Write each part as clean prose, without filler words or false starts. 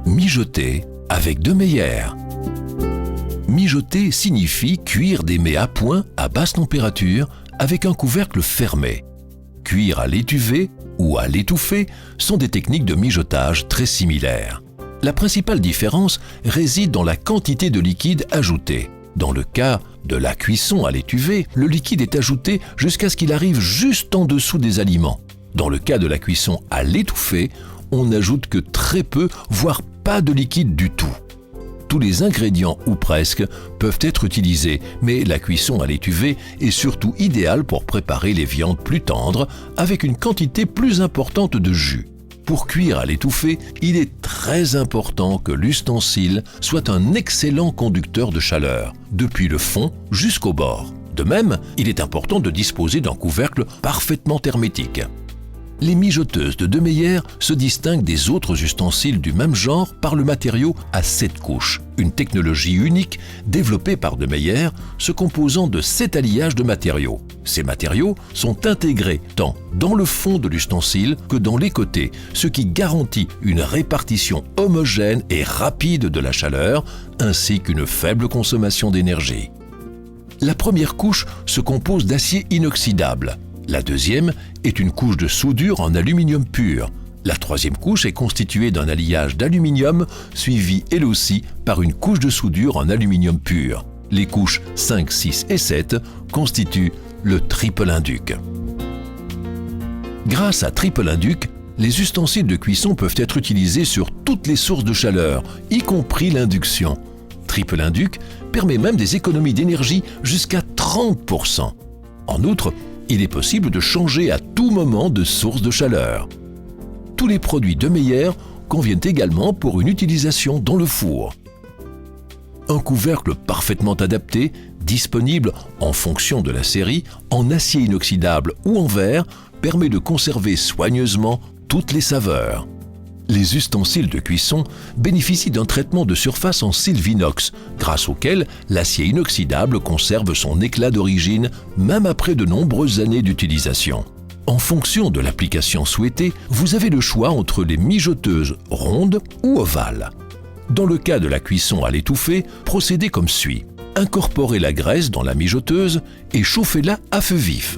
Mijoter avec De Meyer. Mijoter signifie cuire des mets à point à basse température avec un couvercle fermé. Cuire à l'étuvée ou à l'étouffée sont des techniques de mijotage très similaires. La principale différence réside dans la quantité de liquide ajouté. Dans le cas de la cuisson à l'étuvée, le liquide est ajouté jusqu'à ce qu'il arrive juste en dessous des aliments. Dans le cas de la cuisson à l'étouffée, on n'ajoute que très peu, voire pas de liquide du tout. Tous les ingrédients, ou presque, peuvent être utilisés, mais la cuisson à l'étuvée est surtout idéale pour préparer les viandes plus tendres avec une quantité plus importante de jus. Pour cuire à l'étouffée, il est très important que l'ustensile soit un excellent conducteur de chaleur, depuis le fond jusqu'au bord. De même, il est important de disposer d'un couvercle parfaitement hermétique. Les mijoteuses de De Meyer se distinguent des autres ustensiles du même genre par le matériau à 7 couches, une technologie unique développée par De Meyer, se composant de 7 alliages de matériaux. Ces matériaux sont intégrés tant dans le fond de l'ustensile que dans les côtés, ce qui garantit une répartition homogène et rapide de la chaleur, ainsi qu'une faible consommation d'énergie. La première couche se compose d'acier inoxydable. La deuxième est une couche de soudure en aluminium pur. La troisième couche est constituée d'un alliage d'aluminium suivi elle aussi par une couche de soudure en aluminium pur. Les couches 5, 6 et 7 constituent le triple induc. Grâce à triple induc, les ustensiles de cuisson peuvent être utilisés sur toutes les sources de chaleur, y compris l'induction. Triple induc permet même des économies d'énergie jusqu'à 30%. En outre, il est possible de changer à tout moment de source de chaleur. Tous les produits De Meyer conviennent également pour une utilisation dans le four. Un couvercle parfaitement adapté, disponible en fonction de la série, en acier inoxydable ou en verre, permet de conserver soigneusement toutes les saveurs. Les ustensiles de cuisson bénéficient d'un traitement de surface en sylvinox, grâce auquel l'acier inoxydable conserve son éclat d'origine même après de nombreuses années d'utilisation. En fonction de l'application souhaitée, vous avez le choix entre les mijoteuses rondes ou ovales. Dans le cas de la cuisson à l'étouffée, procédez comme suit. Incorporez la graisse dans la mijoteuse et chauffez-la à feu vif.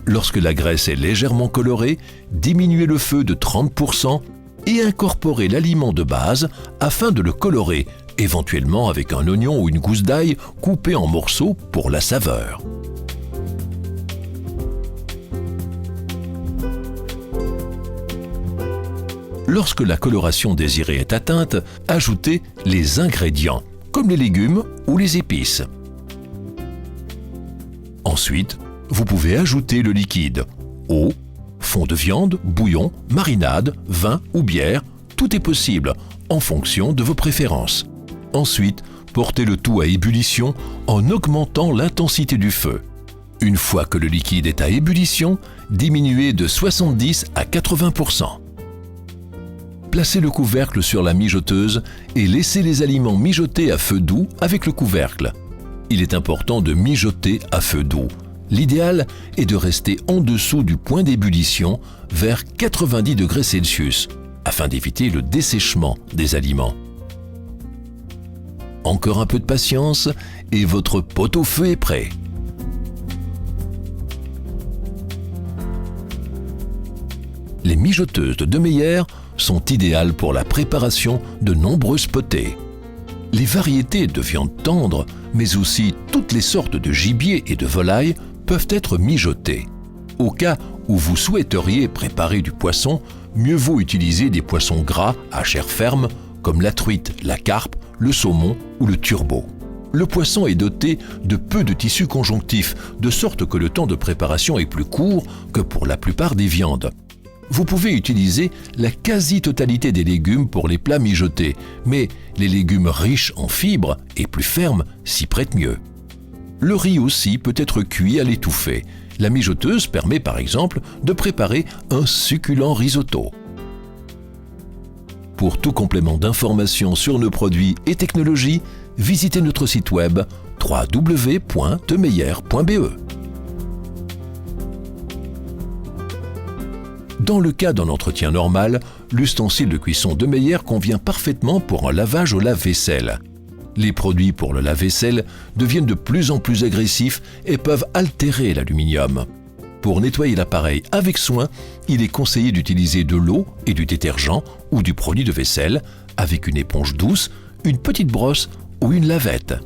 Lorsque la graisse est légèrement colorée, diminuez le feu de 30% et incorporez l'aliment de base afin de le colorer, éventuellement avec un oignon ou une gousse d'ail coupée en morceaux pour la saveur. Lorsque la coloration désirée est atteinte, ajoutez les ingrédients, comme les légumes ou les épices. Ensuite, vous pouvez ajouter le liquide, eau, fond de viande, bouillon, marinade, vin ou bière, tout est possible en fonction de vos préférences. Ensuite, portez le tout à ébullition en augmentant l'intensité du feu. Une fois que le liquide est à ébullition, diminuez de 70 à 80%. Placez le couvercle sur la mijoteuse et laissez les aliments mijoter à feu doux avec le couvercle. Il est important de mijoter à feu doux. L'idéal est de rester en dessous du point d'ébullition vers 90 degrés Celsius afin d'éviter le dessèchement des aliments. Encore un peu de patience et votre pot-au-feu est prêt. Les mijoteuses de De Meyer sont idéales pour la préparation de nombreuses potées. Les variétés de viande tendre, mais aussi toutes les sortes de gibier et de volaille peuvent être mijotées. Au cas où vous souhaiteriez préparer du poisson, mieux vaut utiliser des poissons gras à chair ferme comme la truite, la carpe, le saumon ou le turbot. Le poisson est doté de peu de tissu conjonctif, de sorte que le temps de préparation est plus court que pour la plupart des viandes. Vous pouvez utiliser la quasi-totalité des légumes pour les plats mijotés, mais les légumes riches en fibres et plus fermes s'y prêtent mieux. Le riz aussi peut être cuit à l'étouffée. La mijoteuse permet par exemple de préparer un succulent risotto. Pour tout complément d'information sur nos produits et technologies, visitez notre site web www.demeyer.be. Dans le cas d'un entretien normal, l'ustensile de cuisson de Meyer convient parfaitement pour un lavage au lave-vaisselle. Les produits pour le lave-vaisselle deviennent de plus en plus agressifs et peuvent altérer l'aluminium. Pour nettoyer l'appareil avec soin, il est conseillé d'utiliser de l'eau et du détergent ou du produit de vaisselle avec une éponge douce, une petite brosse ou une lavette.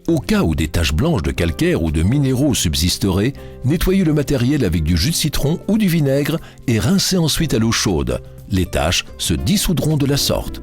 Au cas où des taches blanches de calcaire ou de minéraux subsisteraient, nettoyez le matériel avec du jus de citron ou du vinaigre et rincez ensuite à l'eau chaude. Les taches se dissoudront de la sorte.